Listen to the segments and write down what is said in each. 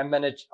MNH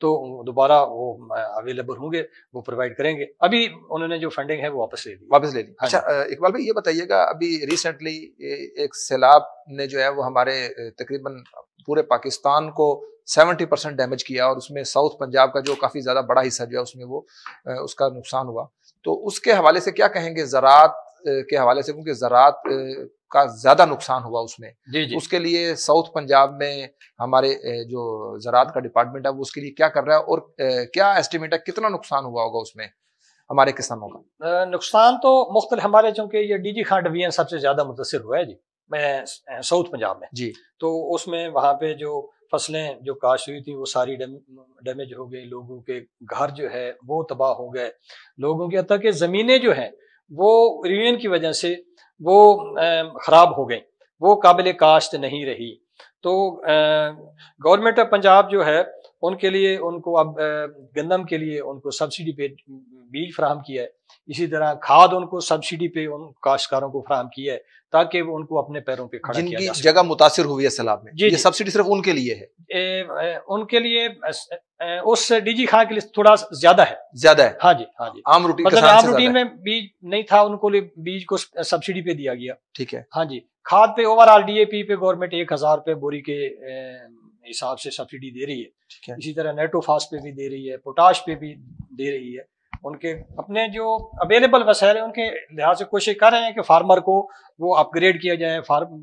تو دوبارہ وہ اویلیبل ہوں گے، وہ پرووائڈ کریں گے. ابھی انہوں نے جو فنڈنگ ہے وہ واپس لے لی. اچھا اقبال بھائی یہ بتائیے گا، ابھی ریسنٹلی ایک سیلاب نے جو ہے وہ ہمارے تقریباً پورے پاکستان کو 70% ڈیمیج کیا، اور اس میں ساؤتھ پنجاب کا جو کافی زیادہ بڑا حصہ جو ہے اس میں وہ اس کا نقصان ہوا. تو اس کے حوالے سے کیا کہیں گے زراعت کے حوالے سے، کیونکہ زراعت کا زیادہ نقصان ہوا اس میں. جی اس کے لیے ساؤتھ پنجاب میں ہمارے جو زراعت کا ڈپارٹمنٹ ہے وہ اس کے لیے کیا کر رہا ہے، اور کیا ایسٹیمیٹ ہے کتنا نقصان ہوا ہوگا اس میں ہمارے کسانوں کا؟ نقصان تو مختلف ہمارے، چونکہ یہ ڈی جی خان ڈویژن سب سے زیادہ متاثر ہوا ہے جی ساؤتھ پنجاب میں جی. تو اس میں وہاں پہ جو فصلیں جو کاشت ہوئی تھیں وہ ساری ڈیمیج ہو گئی، لوگوں کے گھر جو ہے وہ تباہ ہو گئے، لوگوں کی حتیٰ کہ زمینیں جو ہیں وہ ریون کی وجہ سے وہ خراب ہو گئیں، وہ قابل کاشت نہیں رہی. تو گورنمنٹ آف پنجاب جو ہے ان کے لیے، ان کو اب گندم کے لیے ان کو سبسڈی پہ بیج فراہم کیا ہے، اسی طرح کھاد ان کو سبسڈی پہ ان کاشتکاروں کو فراہم کیا ہے تاکہ وہ ان کو اپنے پیروں پہ کھڑا کیا جا سکے. جن کی جگہ متاثر ہوئی ہے سیلاب میں یہ سبسڈی صرف ان کے لیے ہے؟ ان کے لیے اس ڈی جی خان کے لیے تھوڑا زیادہ ہے. ہاں جی عام روٹین مطلب عام روٹین میں بیج نہیں تھا، ان کو بیج کو سبسڈی پہ دیا گیا. ٹھیک ہے. ہاں جی. کھاد پہ اوور آل ڈی اے پی پہ گورنمنٹ 1000 روپے بوری کے حساب سے سبسڈی دے رہی ہے. اسی طرح نیٹروفاس پہ بھی دے رہی ہے، پوٹاش پہ بھی دے رہی ہے. ان کے اپنے جو اویلیبل وسائل ہیں ان کے لحاظ سے کوشش کر رہے ہیں کہ فارمر کو وہ اپ گریڈ کیا جائے،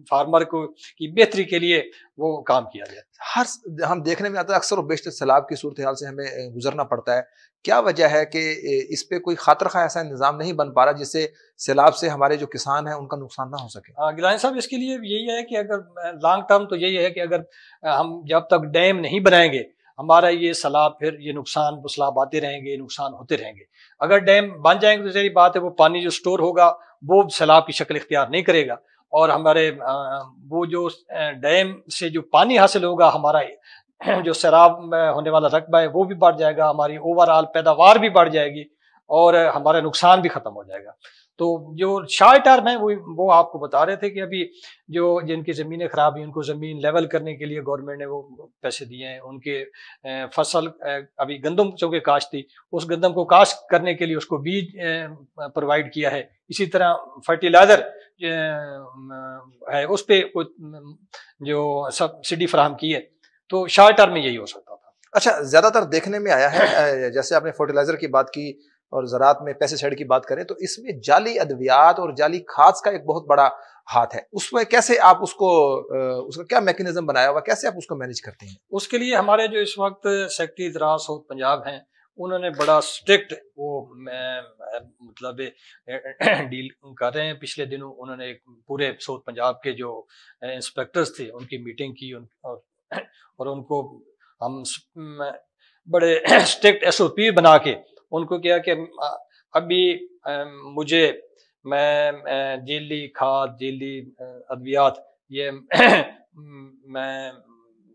فارمر کو کی بہتری کے لیے وہ کام کیا جائے. ہم دیکھنے میں آتا ہے اکثر و بیشتر سیلاب کی صورتحال سے ہمیں گزرنا پڑتا ہے. کیا وجہ ہے کہ اس پہ کوئی خاطر خواہ ایسا نظام نہیں بن پا رہا جس سے سیلاب سے ہمارے جو کسان ہیں ان کا نقصان نہ ہو سکے؟ گیلانی صاحب اس کے لیے یہی ہے کہ اگر لانگ ٹرم تو یہی ہے کہ اگر ہم جب تک ڈیم نہیں بنائیں گے ہمارا یہ سیلاب پھر یہ نقصان سیلاب آتے رہیں گے، نقصان ہوتے رہیں گے. اگر ڈیم بن جائیں گے تو ظاہر بات ہے وہ پانی جو سٹور ہوگا وہ سیلاب کی شکل اختیار نہیں کرے گا، اور ہمارے وہ جو ڈیم سے جو پانی حاصل ہوگا ہمارا جو سیلاب میں ہونے والا رقبہ ہے وہ بھی بڑھ جائے گا، ہماری اوور آل پیداوار بھی بڑھ جائے گی اور ہمارا نقصان بھی ختم ہو جائے گا. تو جو شارٹ ٹرم ہے وہ آپ کو بتا رہے تھے کہ ابھی جو جن کی زمینیں خراب ہیں ان کو زمین لیول کرنے کے لیے گورنمنٹ نے وہ پیسے دیے ہیں. ان کے فصل ابھی گندم چونکہ کاشت تھی، اس گندم کو کاشت کرنے کے لیے اس کو بیج پرووائڈ کیا ہے. اسی طرح فرٹیلائزر ہے اس پہ جو سبسڈی فراہم کی ہے. تو شارٹ ٹرم میں یہی ہو سکتا تھا. اچھا زیادہ تر دیکھنے میں آیا ہے جیسے آپ نے فرٹیلائزر کی بات کی اور زراعت میں پیسٹی سائیڈ کی بات کریں تو اس میں جعلی ادویات اور جعلی کھاد کا ایک بہت بڑا ہاتھ ہے. اس میں کیسے آپ اس کا کیا میکینزم بنایا ہوا، کیسے آپ اس کو مینیج کرتے ہیں؟ اس کے لیے ہمارے جو اس وقت سیکٹری زراعت ساؤتھ پنجاب ہیں انہوں نے بڑا اسٹرکٹ وہ مطلب ڈیل کر رہے ہیں. پچھلے دنوں انہوں نے پورے ساؤتھ پنجاب کے جو انسپیکٹرز تھے ان کی میٹنگ کی اور ان کو ہم بڑے اسٹرکٹ ایس او پی بنا کے ان کو کیا کہ ابھی میں جیلی کھاد، جیلی ادویات یہ میں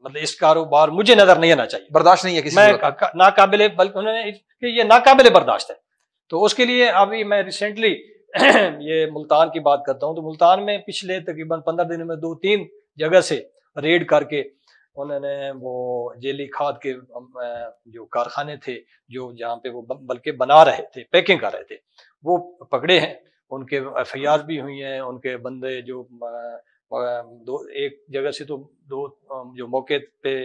مطلب اس کاروبار مجھے نظر نہیں آنا چاہیے، برداشت نہیں ہے کسی میں ناقابل، بلکہ انہوں نے کہ یہ ناقابل برداشت ہے. تو اس کے لیے ابھی میں ریسنٹلی یہ ملتان کی بات کرتا ہوں. تو ملتان میں پچھلے تقریباً 15 دنوں میں 2-3 جگہ سے ریڈ کر کے انہوں نے وہ جیلی کھاد کے جو کارخانے تھے جو جہاں پہ وہ بلکہ بنا رہے تھے، پیکنگ کر رہے تھے، وہ پکڑے ہیں. ان کے ایف آئی آر بھی ہوئی ہیں. ان کے بندے جو ایک جگہ سے تو 2 جو موقع پہ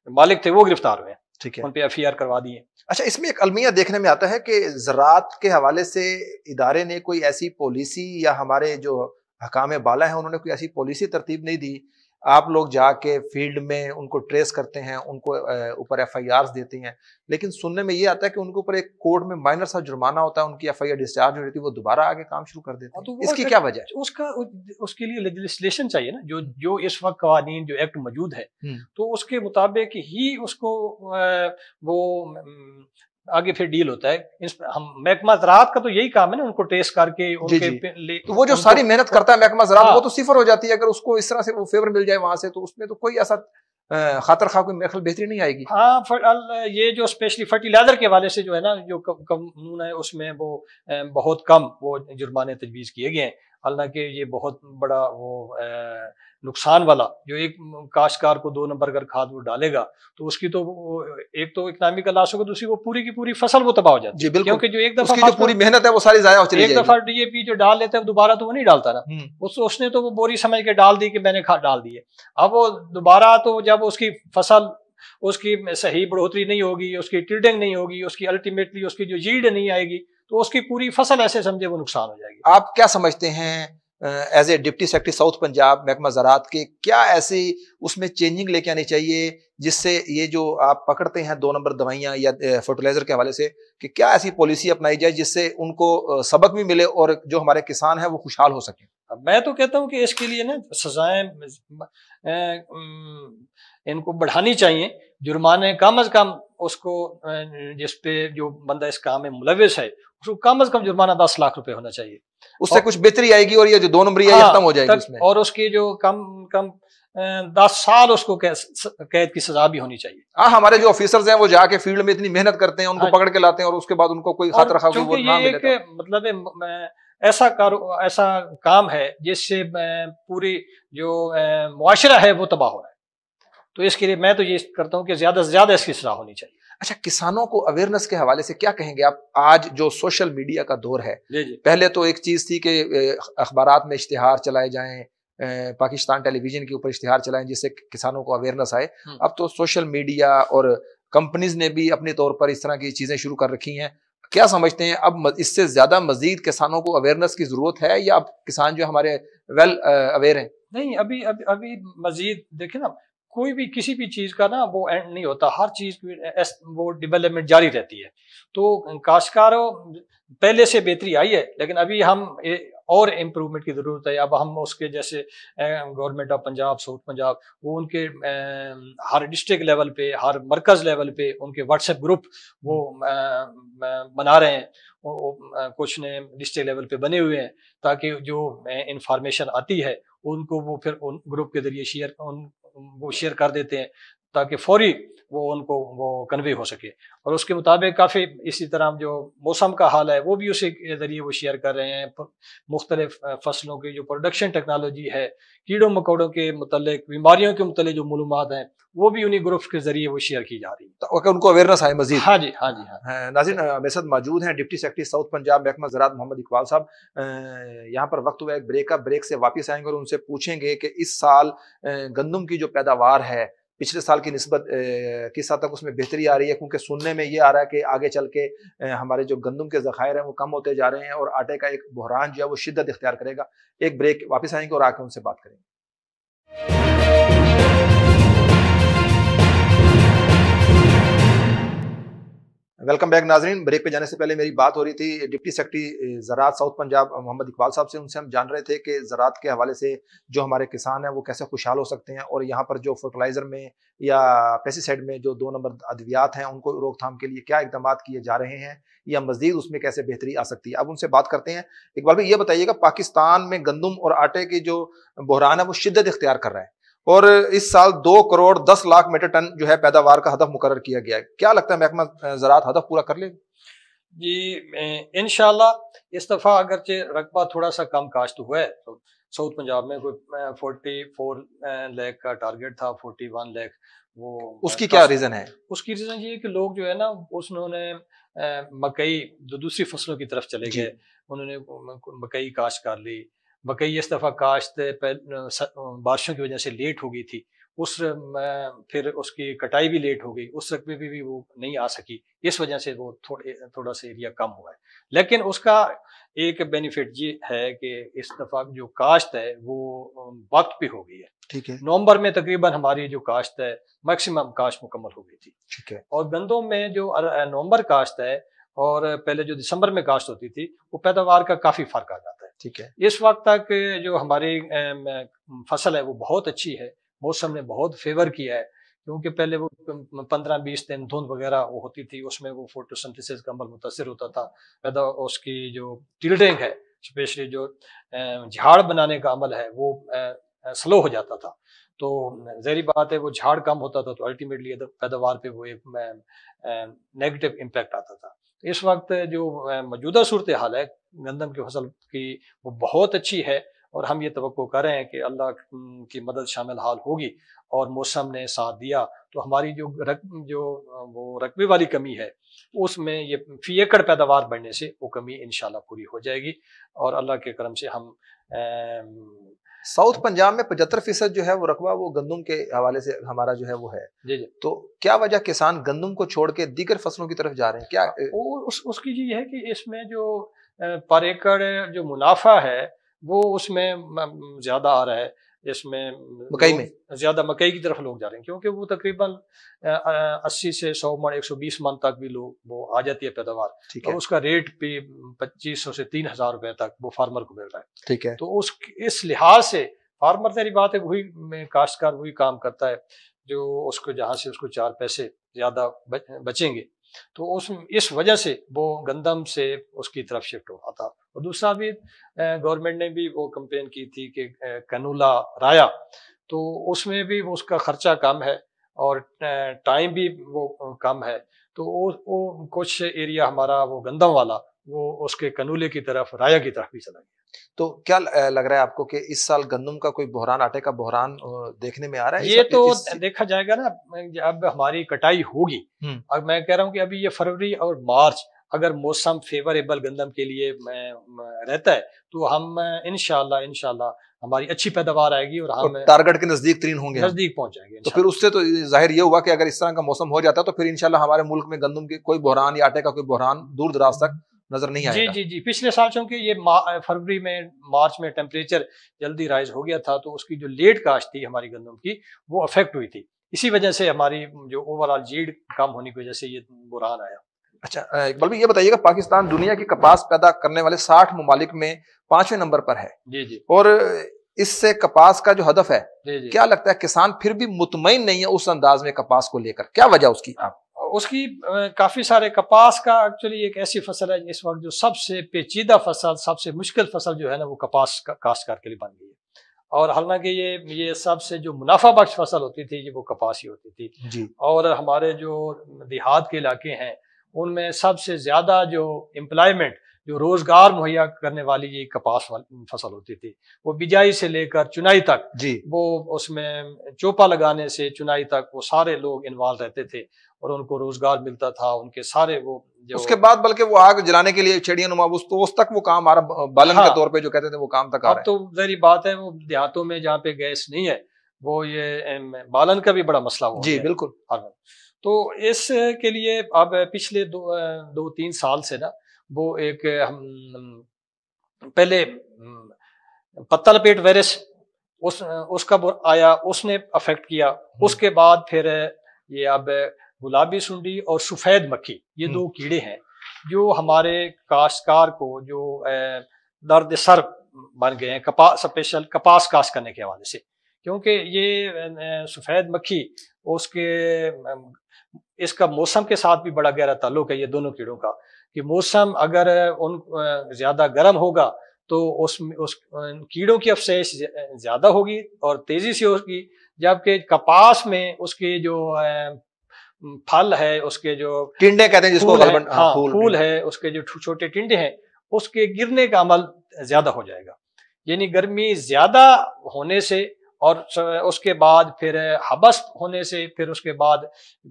مالک تھے وہ گرفتار ہوئے ہیں. ٹھیک ہے. ان پہ ایف آئی آر کروا دی ہیں. اچھا اس میں ایک المیہ دیکھنے میں آتا ہے کہ زراعت کے حوالے سے ادارے نے کوئی ایسی پالیسی یا ہمارے جو حکام بالا ہیں انہوں نے کوئی ایسی پالیسی ترتیب نہیں دی. آپ لوگ جا کے فیلڈ میں ان کو ٹریس کرتے ہیں، ان کو اوپر ایف آئی آرز دیتے ہیں، لیکن سننے میں یہ آتا ہے کہ ان کے اوپر ایک کورٹ میں مائنر سا جرمانہ ہوتا ہے، ان کی ایف آئی آر ڈسچارج ہو جاتی ہے، وہ دوبارہ آگے کام شروع کر دیتے ہیں. اس کی کیا وجہ ہے؟ اس کے لیے لیجسلیشن چاہیے نا، جو اس وقت قوانین جو ایکٹ موجود ہے تو اس کے مطابق ہی اس کو وہ آگے پھر ڈیل ہوتا ہے. ہم محکمہ زراعت کا تو یہی کام ہے نا، ان کو ٹیسٹ کر کے تو وہ جو ساری محنت کرتا ہے محکمہ زراعت وہ تو صفر ہو جاتی ہے. اگر اس کو اس طرح سے وہ فیور مل جائے وہاں سے تو اس میں تو کوئی ایسا خاطر خواہ کوئی محفل بہتری نہیں آئے گی. ہاں یہ جو اسپیشلی فرٹیلائزر کے حوالے سے جو ہے نا جو قانون ہے اس میں وہ بہت کم وہ جرمانے تجویز کیے گئے ہیں. حالانکہ یہ بہت بڑا وہ نقصان والا، جو ایک کاشتکار کو 2 نمبر اگر کھاد وہ ڈالے گا تو اس کی تو ایک تو اکنامی کا لاس ہوگا، دوسری وہ پوری کی پوری فصل وہ تباہ ہو جاتی ہے. جی بالکل، کیونکہ جو ایک اس کی دفعہ جو پوری محنت ہے وہ ساری ضائع ہو چلی جائے گی. ایک دفعہ ڈی اے پی جو ڈال لیتا ہے دوبارہ تو وہ نہیں ڈالتا نا، اس نے تو وہ بوری سمجھ کے ڈال دی کہ میں نے کھاد ڈال دی ہے. اب وہ دوبارہ تو جب اس کی فصل اس کی صحیح بڑھوتری نہیں ہوگی، اس کی ٹلڈنگ نہیں ہوگی، اس کی الٹیمیٹلی اس کی جو ییلڈ نہیں آئے گی تو اس کی پوری فصل ایسے سمجھے وہ نقصان ہو جائے گی. آپ کیا سمجھتے ہیں as a deputy secretary south Punjab محکمہ زراعت کے، کیا ایسی اس میں چینجنگ لے کے آنی چاہیے جس سے یہ جو آپ پکڑتے ہیں 2 نمبر دوائیاں یا فرٹیلائزر کے حوالے سے، کہ کیا ایسی پالیسی اپنائی جائے جس سے ان کو سبق بھی ملے اور جو ہمارے کسان ہیں وہ خوشحال ہو سکیں؟ میں تو کہتا ہوں کہ اس کے لیے نا سزائیں ان کو بڑھانی چاہیے، جرمانے کم از کم اس کو، جس پہ جو بندہ اس کام میں ملوث ہے اس کو کم از کم جرمانہ 10 لاکھ روپے ہونا چاہیے. اس سے کچھ بہتری آئے گی اور یہ جو 2 نمبری ہے یہ ختم ہو جائے گی اس میں. اور اس کی جو کم 10 سال اس کو قید کی سزا بھی ہونی چاہیے. ہاں، ہمارے جو آفیسرز ہیں وہ جا کے فیلڈ میں اتنی محنت کرتے ہیں، ان کو پکڑ کے لاتے ہیں اور اس کے بعد ان کو کوئی خاطر خواہ وہ نہ ملے. ایک مطلب ایسا کام ہے جس سے پوری جو معاشرہ ہے وہ تباہ ہو رہا ہے، تو اس کے لیے میں تو یہ کرتا ہوں کہ زیادہ سے زیادہ اس کی سزا ہونی چاہیے. اچھا، کسانوں کو اویئرنیس کے حوالے سے کیا کہیں گے آپ؟ آج جو سوشل میڈیا کا دور ہے، پہلے تو ایک چیز تھی کہ اخبارات میں اشتہار چلائے جائیں، پاکستان ٹیلی ویژن کے اوپر اشتہار چلائیں جس سے کسانوں کو اویئرنیس آئے. اب تو سوشل میڈیا اور کمپنیز نے بھی اپنے طور پر اس طرح کی چیزیں شروع کر رکھی ہیں. کیا سمجھتے ہیں اب اس سے زیادہ مزید کسانوں کو اویئرنیس کی ضرورت ہے، یا اب کسان جو ہمارے ویل اویئر ہیں؟ نہیں، ابھی مزید دیکھیں نا، کوئی بھی کسی بھی چیز کا نا وہ اینڈ نہیں ہوتا، ہر چیز کی وہ ڈیولپمنٹ جاری رہتی ہے. تو کاشتکاروں پہلے سے بہتری آئی ہے، لیکن ابھی ہم اور امپروومنٹ کی ضرورت ہے. اب ہم اس کے جیسے government of Punjab, south Punjab, وہ ان کے ہر ڈسٹرکٹ لیول پہ، ہر مرکز لیول پہ ان کے واٹس ایپ گروپ وہ بنا رہے ہیں. کچھ نے ڈسٹرکٹ لیول پہ بنے ہوئے ہیں تاکہ جو انفارمیشن آتی ہے ان کو وہ پھر ان گروپ کے ذریعے وہ شیئر کر دیتے ہیں تاکہ فوری وہ ان کو وہ کنوے ہو سکے. اور اس کے مطابق کافی اسی طرح جو موسم کا حال ہے وہ بھی اسی کے ذریعے وہ شیئر کر رہے ہیں. مختلف فصلوں کی جو پروڈکشن ٹیکنالوجی ہے، کیڑوں مکوڑوں کے متعلق، بیماریوں کے متعلق جو معلومات ہیں وہ بھی انہی گروپس کے ذریعے وہ شیئر کی جا رہی ہے، ان کو اویئرنیس آئے مزید. ہاں جی، ہاں جی، ہاں. ناظرین، میرے ساتھ موجود ہیں ڈپٹی سیکرٹری ساؤتھ پنجاب محکمہ زراعت محمد اقبال صاحب. یہاں پر وقت ہوا ایک بریک کا، بریک سے واپس آئیں گے اور ان سے پوچھیں گے کہ اس سال گندم کی جو پیداوار ہے پچھلے سال کی نسبت کس حد تک اس میں بہتری آ رہی ہے، کیونکہ سننے میں یہ آ رہا ہے کہ آگے چل کے ہمارے جو گندم کے ذخائر ہیں وہ کم ہوتے جا رہے ہیں اور آٹے کا ایک بحران جو ہے وہ شدت اختیار کرے گا. ایک بریک، واپس آئیں گے اور آ کے ان سے بات کریں گے. ویلکم بیک ناظرین. بریک پہ جانے سے پہلے میری بات ہو رہی تھی ڈپٹی سیکرٹری زراعت ساؤتھ پنجاب محمد اقبال صاحب سے. ان سے ہم جان رہے تھے کہ زراعت کے حوالے سے جو ہمارے کسان ہیں وہ کیسے خوشحال ہو سکتے ہیں، اور یہاں پر جو فرٹیلائزر میں یا پیسٹی سائڈ میں جو 2 نمبر ادویات ہیں ان کو روک تھام کے لیے کیا اقدامات کیے جا رہے ہیں یا مزید اس میں کیسے بہتری آ سکتی ہے. اب ان سے بات کرتے ہیں. اقبال بھائی، یہ بتائیے گا، پاکستان میں گندم اور آٹے کی جو بحران ہے وہ شدت اختیار کر رہا ہے اور اس سال 2 کروڑ 10 لاکھ میٹر ٹن جو ہے پیداوار کا ہدف مقرر کیا گیا ہے. کیا لگتا ہے محکمہ زراعت ہدف پورا کر لے گا؟ جی انشاءاللہ. اس دفعہ اگرچہ رقبہ تھوڑا سا کم کاشت ہوا ہے، تو ساؤتھ پنجاب میں کوئی 44 لاکھ کا ٹارگیٹ تھا، 41 لاکھ. وہ اس کی کیا ریزن ہے؟ اس کی ریزن یہ ہے کہ لوگ جو ہے نا انہوں نے مکئی جو دوسری فصلوں کی طرف چلے گئے، انہوں نے مکئی کاشت کر لی. مکئی اس دفعہ کاشت بارشوں کی وجہ سے لیٹ ہو گئی تھی، پھر اس کی کٹائی بھی لیٹ ہو گئی، اس رقبے پہ بھی وہ نہیں آ سکی، اس وجہ سے وہ تھوڑا سا ایریا کم ہوا ہے. لیکن اس کا ایک بینیفٹ یہ ہے کہ اس دفعہ جو کاشت ہے وہ وقت پہ ہو گئی ہے. ٹھیک ہے. نومبر میں تقریباً ہماری جو کاشت ہے میکسیمم کاشت مکمل ہو گئی تھی. ٹھیک ہے. اور گندم میں جو نومبر کاشت ہے اور پہلے جو دسمبر میں کاشت ہوتی تھی وہ پیداوار کا کافی فرق آ جاتا ہے. ٹھیک ہے. اس وقت تک جو ہماری فصل ہے وہ بہت اچھی ہے، موسم نے بہت فیور کیا ہے، کیونکہ پہلے وہ 15-20 دن دھند وغیرہ وہ ہوتی تھی، اس میں وہ فوٹوسنتھسس کا عمل متاثر ہوتا تھا. اس کی جو ٹلڈنگ ہے، اسپیشلی جو جھاڑ بنانے کا عمل ہے وہ سلو ہو جاتا تھا. تو ظاہری بات ہے وہ جھاڑ کم ہوتا تھا تو الٹیمیٹلی پیداوار پہ وہ ایک نیگیٹو امپیکٹ آتا تھا. اس وقت جو موجودہ صورتحال ہے گندم کی فصل کی وہ بہت اچھی ہے، اور ہم یہ توقع کر رہے ہیں کہ اللہ کی مدد شامل حال ہوگی اور موسم نے ساتھ دیا تو ہماری جو وہ رقبے والی کمی ہے اس میں یہ فی ایکڑ پیداوار بڑھنے سے وہ کمی انشاءاللہ پوری ہو جائے گی، اور اللہ کے کرم سے ہم ساؤتھ پنجاب میں 75% جو ہے وہ رقبہ وہ گندم کے حوالے سے ہمارا جو ہے وہ ہے. جی جی. تو کیا وجہ کسان گندم کو چھوڑ کے دیگر فصلوں کی طرف جا رہے ہیں کیا؟ اس کی یہ ہے کہ اس میں جو پر ایکڑ جو منافع ہے وہ اس میں زیادہ آ رہا ہے، اس میں مکئی میں زیادہ مکئی کی طرف لوگ جا رہے ہیں، کیونکہ وہ تقریباً 80 سے 100 من 120 من تک بھی لوگ وہ آ جاتی ہے پیداوار، اور اس کا ریٹ بھی 2500 سے 3000 روپے تک وہ فارمر کو مل رہا ہے. ٹھیک ہے. تو اس لحاظ سے فارمر تیری بات ہے وہی کاشتکار وہی کام کرتا ہے جو اس کو جہاں سے اس کو 4 پیسے زیادہ بچیں گے، تو اس وجہ سے وہ گندم سے اس کی طرف شفٹ ہو رہا تھا. اور دوسرا بھی گورنمنٹ نے بھی وہ کمپین کی تھی کہ کنولا رایا، تو اس میں بھی اس کا خرچہ کم ہے اور ٹائم بھی وہ کم ہے، تو وہ کچھ ایریا ہمارا وہ گندم والا وہ اس کے کنولے کی طرف رایا کی طرف بھی چلا گیا. تو کیا لگ رہا ہے آپ کو کہ اس سال گندم کا کوئی بحران، آٹے کا بحران دیکھنے میں آ رہا ہے؟ یہ تو دیکھا جائے گا نا اب ہماری کٹائی ہوگی. اب میں کہہ رہا ہوں کہ ابھی یہ فروری اور مارچ اگر موسم فیوریبل گندم کے لیے رہتا ہے تو ہم انشاءاللہ ہماری اچھی پیداوار آئے گی اور ہم ٹارگٹ کے نزدیک ترین ہوں گے، نزدیک پہنچ جائیں گے. تو پھر اس سے تو ظاہر یہ ہوا کہ اگر اس طرح کا موسم ہو جاتا ہے تو پھر انشاءاللہ ہمارے ملک میں گندم کے کوئی بحران یا آٹے کا کوئی بحران دور دراز تک نظر نہیں آئے گا. جی. پچھلے سال چونکہ یہ فروری میں مارچ میں ٹیمپریچر جلدی رائز ہو گیا تھا تو اس کی جو لیٹ کاشت تھی ہماری گندم کی وہ افیکٹ ہوئی تھی، اسی وجہ سے ہماری جو اوور آل جیڈ کم ہونے کی وجہ سے یہ بحران آیا. اچھا اقبال بھائی یہ بتائیے گا، پاکستان دنیا کی کپاس پیدا کرنے والے 60 ممالک میں 5ویں نمبر پر ہے. جی. اور اس سے کپاس کا جو ہدف ہے جی. کیا لگتا ہے کسان پھر بھی مطمئن نہیں ہے اس انداز میں کپاس کو لے کر، کیا وجہ اس کی؟ اس کی کافی سارے کپاس کا ایکچولی ایک ایسی فصل ہے اس وقت جو سب سے پیچیدہ فصل، سب سے مشکل فصل جو ہے نا وہ کپاس کاشتکار کے لیے بن گئی ہے، اور حالانکہ یہ سب سے جو منافع بخش فصل ہوتی تھی وہ کپاس ہی ہوتی تھی جی. اور ہمارے جو دیہات کے علاقے ہیں ان میں سب سے زیادہ جو امپلائمنٹ جو روزگار مہیا کرنے والی یہ کپاس فصل ہوتی تھی، وہ بجائی سے لے کر چنائی تک جی. وہ اس میں چوپا لگانے سے چنائی تک وہ سارے لوگ انوالو رہتے تھے اور ان کو روزگار ملتا تھا، ان کے سارے وہ جو اس کے بعد بلکہ وہ آگ جلانے کے لیے چڑیا نما اس تک وہ کام ہمارا بالن کے طور پہ جو کہتے تھے وہ کام تک آ رہا ہے. اب تو ظاہری بات ہے وہ دیہاتوں میں جہاں پہ گیس نہیں ہے وہ یہ بالن کا بھی بڑا مسئلہ ہوا. جی بالکل. تو اس کے لیے اب پچھلے 2-3 سال سے نا وہ ایک پہلے پتہ لپیٹ وائرس اس کا آیا، اس نے افیکٹ کیا. اس کے بعد پھر یہ اب گلابی سنڈی اور سفید مکھی یہ 2 کیڑے ہیں جو ہمارے کاشتکار کو جو درد سر بن گئے ہیں اسپیشل کپاس کاشت کرنے کے حوالے سے، کیونکہ یہ سفید مکھی اس کا موسم کے ساتھ بھی بڑا گہرا تعلق ہے یہ دونوں کیڑوں کا، کہ موسم اگر زیادہ گرم ہوگا تو اس کیڑوں کی افزائش زیادہ ہوگی اور تیزی سے ہوگی، جبکہ کپاس میں اس کے جو پھل ہے، اس کے جو ٹنڈے کہتے ہیں جس کو پھول ہے، اس کے جو چھوٹے ٹنڈے ہیں اس کے گرنے کا عمل زیادہ ہو جائے گا. یعنی گرمی زیادہ ہونے سے اور اس کے بعد پھر حبس ہونے سے، پھر اس کے بعد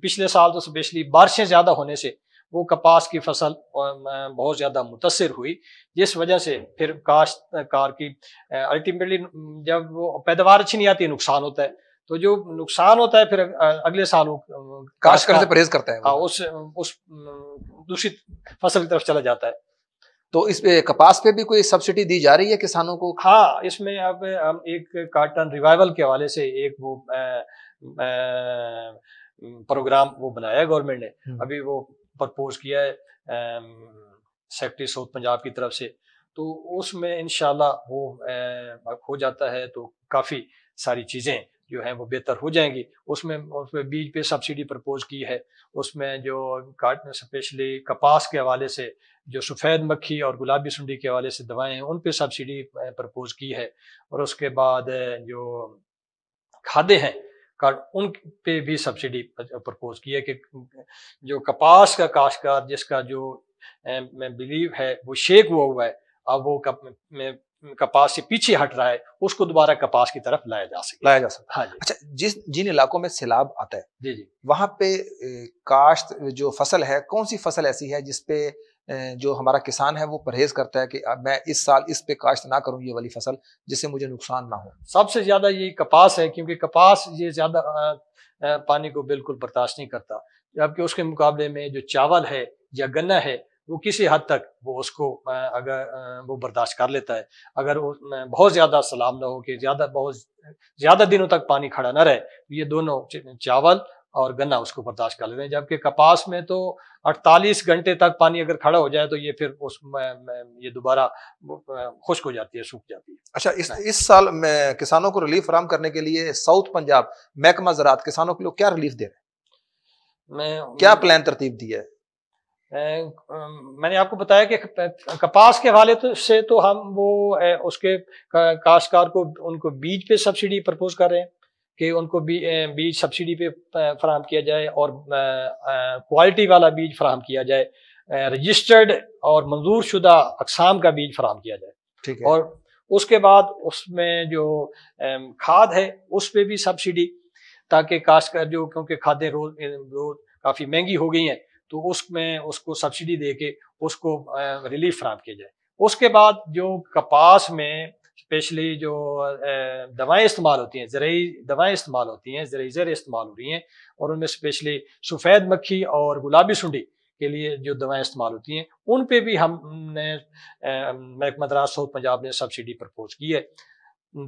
پچھلے سال تو اسپیشلی بارشیں زیادہ ہونے سے وہ کپاس کی فصل بہت زیادہ متاثر ہوئی، جس وجہ سے پھر کاشتکار کی الٹیمیٹلی جب وہ پیداوار اچھی نہیں آتی نقصان ہوتا ہے، تو جو نقصان ہوتا ہے پھر اگلے سال وہ کاشت کرنے سے پرہیز کرتا ہے، اس دوسری فصل کی طرف چلا جاتا ہے. تو اس پہ کپاس پہ بھی کوئی سبسڈی دی جا رہی ہے کسانوں کو؟ ہاں، اس میں اب ہم ایک کارٹن ریوائول کے حوالے سے ایک وہ پروگرام وہ بنایا ہے گورنمنٹ نے، ابھی وہ پرپوز کیا ہے سیکٹری ساؤتھ پنجاب کی طرف سے، تو اس میں انشاءاللہ وہ ہو جاتا ہے تو کافی ساری چیزیں جو ہیں وہ بہتر ہو جائیں گی. اس میں بیج پہ سبسڈی پرپوز کی ہے، اس میں جو اسپیشلی کپاس کے حوالے سے جو سفید مکھی اور گلابی سنڈی کے حوالے سے دوائیں ہیں ان پہ سبسڈی پرپوز کی ہے، اور اس کے بعد جو کھادیں ہیں ان پہ بھی سبسڈی پرپوز کی ہے کہ جو کپاس کا کاشتکار جس کا جو میں بلیو ہے وہ شیک ہوا ہے، اب وہ کپاس سے پیچھے ہٹ رہا ہے، اس کو دوبارہ کپاس کی طرف لایا جا سکتا لایا جا سکتا ہاں ہے۔ جی اچھا، جن علاقوں میں سیلاب آتا ہے جی جی وہاں پہ کاشت جو فصل ہے، کون سی فصل ایسی ہے جس پہ جو ہمارا کسان ہے وہ پرہیز کرتا ہے کہ اب میں اس سال اس پہ کاشت نہ کروں یہ والی فصل جس سے مجھے نقصان نہ ہو؟ سب سے زیادہ یہ کپاس ہے، کیونکہ کپاس یہ زیادہ پانی کو بالکل برداشت نہیں کرتا، جبکہ اس کے مقابلے میں جو چاول ہے یا گنا ہے وہ کسی حد تک وہ اس کو اگر وہ برداشت کر لیتا ہے، اگر وہ بہت زیادہ سیلاب نہ ہو کہ بہت زیادہ دنوں تک پانی کھڑا نہ رہے، یہ دونوں چاول اور گنا اس کو برداشت کر لیتے ہیں، جبکہ کپاس میں تو 48 گھنٹے تک پانی اگر کھڑا ہو جائے تو یہ پھر یہ دوبارہ خشک ہو جاتی ہے، سوکھ جاتی ہے۔ اچھا، اس سال میں کسانوں کو ریلیف فراہم کرنے کے لیے ساؤتھ پنجاب محکمہ زراعت کسانوں کے لوگ کیا ریلیف دے رہے ہیں، کیا پلان ترتیب دی ہے؟ میں نے آپ کو بتایا کہ کپاس کے حوالے سے تو ہم وہ اس کے کاشتکار کو ان کو بیج پہ سبسڈی پرپوز کر رہے ہیں کہ ان کو بیج سبسڈی پہ فراہم کیا جائے اور کوالٹی والا بیج فراہم کیا جائے، رجسٹرڈ اور منظور شدہ اقسام کا بیج فراہم کیا جائے، ٹھیک ہے، اور اس کے بعد اس میں جو کھاد ہے اس پہ بھی سبسڈی، تاکہ کاشتکار جو کیونکہ کھادیں روز کافی مہنگی ہو گئی ہیں تو اس میں اس کو سبسڈی دے کے اس کو ریلیف فراہم کیا جائے۔ اس کے بعد جو کپاس میں اسپیشلی جو دوائیں استعمال ہوتی ہیں، زرعی دوائیں استعمال ہوتی ہیں، زرعی زر استعمال ہو رہی ہیں، اور ان میں اسپیشلی سفید مکھی اور گلابی سنڈی کے لیے جو دوائیں استعمال ہوتی ہیں ان پہ بھی ہم نے محکمہ زراعت ساؤتھ پنجاب نے سبسڈی پرپوز کی ہے،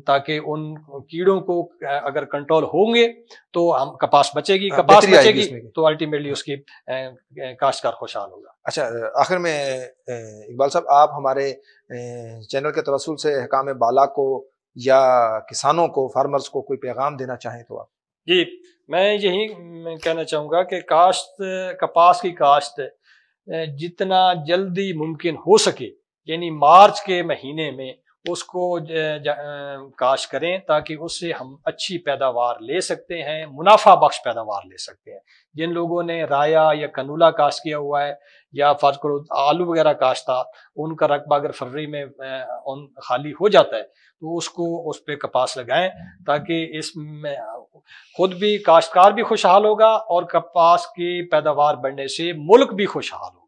تاکہ ان کیڑوں کو اگر کنٹرول ہوں گے تو ہم کپاس بچے گی، کپاس بچے گی تو الٹیمیٹلی اس کی کاشتکار خوشحال ہوگا۔ اچھا، آخر میں اقبال صاحب آپ ہمارے چینل کے توسل سے حکام بالا کو یا کسانوں کو، فارمرز کو کوئی پیغام دینا چاہیں تو آپ؟ جی، میں یہی کہنا چاہوں گا کہ کپاس کی کاشت جتنا جلدی ممکن ہو سکے، یعنی مارچ کے مہینے میں اس کو کاشت کریں، تاکہ اس سے ہم اچھی پیداوار لے سکتے ہیں، منافع بخش پیداوار لے سکتے ہیں۔ جن لوگوں نے رایا یا کنولا کاشت کیا ہوا ہے یا فرض کرو آلو وغیرہ کاشت تھا، ان کا رقبہ اگر فروری میں خالی ہو جاتا ہے تو اس پہ کپاس لگائیں، تاکہ اس میں خود بھی کاشتکار بھی خوشحال ہوگا اور کپاس کی پیداوار بڑھنے سے ملک بھی خوشحال ہوگا۔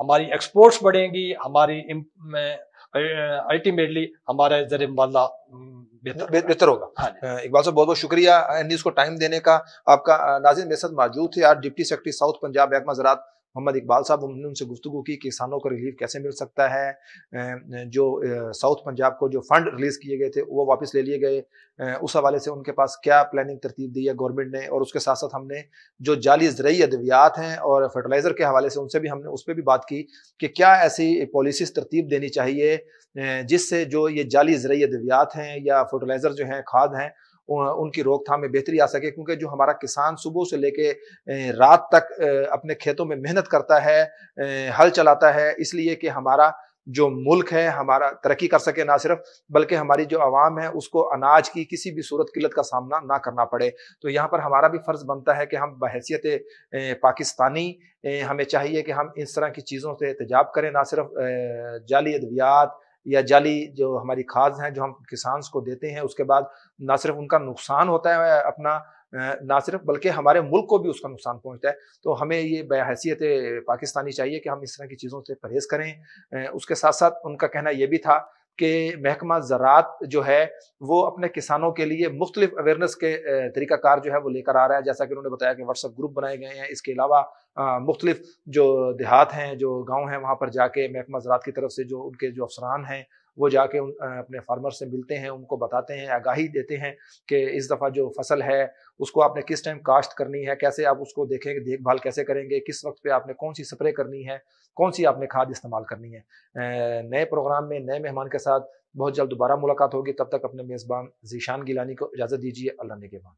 ہماری ایکسپورٹس بڑھیں گی، ہماری الٹیمیٹلی ہمارا زر مبادلہ بہتر ہوگا۔ اقبال صاحب بہت بہت شکریہ نیوز کو ٹائم دینے کا آپ کا۔ ناظرین میرے ساتھ موجود تھے آج ڈپٹی سیکرٹری ساؤتھ پنجاب محکمہ زراعت محمد اقبال صاحب، ہم نے ان سے گفتگو کی کہ کسانوں کو ریلیف کیسے مل سکتا ہے، جو ساؤتھ پنجاب کو جو فنڈ ریلیز کیے گئے تھے وہ واپس لے لیے گئے، اس حوالے سے ان کے پاس کیا پلاننگ ترتیب دی ہے گورنمنٹ نے، اور اس کے ساتھ ساتھ ہم نے جو جعلی زرعی ادویات ہیں اور فرٹیلائزر کے حوالے سے ان سے بھی ہم نے اس پہ بھی بات کی کہ کیا ایسی پالیسیز ترتیب دینی چاہیے جس سے جو یہ جعلی زرعی ادویات ہیں یا فرٹیلائزر جو ہیں، کھاد ہیں، ان کی روک تھام میں بہتری آ سکے، کیونکہ جو ہمارا کسان صبح سے لے کے رات تک اپنے کھیتوں میں محنت کرتا ہے، ہل چلاتا ہے، اس لیے کہ ہمارا جو ملک ہے ہمارا ترقی کر سکے، نہ صرف بلکہ ہماری جو عوام ہے اس کو اناج کی کسی بھی صورت قلت کا سامنا نہ کرنا پڑے۔ تو یہاں پر ہمارا بھی فرض بنتا ہے کہ ہم بحیثیت پاکستانی ہمیں چاہیے کہ ہم اس طرح کی چیزوں سے احتجاب کریں، نہ صرف جعلی ادویات یا جعلی جو ہماری کھاد ہیں جو ہم کسانز کو دیتے ہیں، اس کے بعد نہ صرف ان کا نقصان ہوتا ہے اپنا، نہ صرف بلکہ ہمارے ملک کو بھی اس کا نقصان پہنچتا ہے۔ تو ہمیں یہ بحیثیت پاکستانی چاہیے کہ ہم اس طرح کی چیزوں سے پرہیز کریں۔ اس کے ساتھ ساتھ ان کا کہنا یہ بھی تھا کہ محکمہ زراعت جو ہے وہ اپنے کسانوں کے لیے مختلف اویئرنیس کے طریقہ کار جو ہے وہ لے کر آ رہا ہے، جیسا کہ انہوں نے بتایا کہ واٹس ایپ گروپ بنائے گئے ہیں، اس کے علاوہ مختلف جو دیہات ہیں، جو گاؤں ہیں، وہاں پر جا کے محکمہ زراعت کی طرف سے جو ان کے جو افسران ہیں وہ جا کے اپنے فارمر سے ملتے ہیں، ان کو بتاتے ہیں، آگاہی دیتے ہیں کہ اس دفعہ جو فصل ہے اس کو آپ نے کس ٹائم کاشت کرنی ہے، کیسے آپ اس کو دیکھیں گے، دیکھ بھال کیسے کریں گے، کس وقت پہ آپ نے کون سی سپرے کرنی ہے، کون سی آپ نے کھاد استعمال کرنی ہے۔ نئے پروگرام میں نئے مہمان کے ساتھ بہت جلد دوبارہ ملاقات ہوگی، تب تک اپنے میزبان ذیشان گیلانی کو اجازت دیجیے۔ اللہ نگہبان۔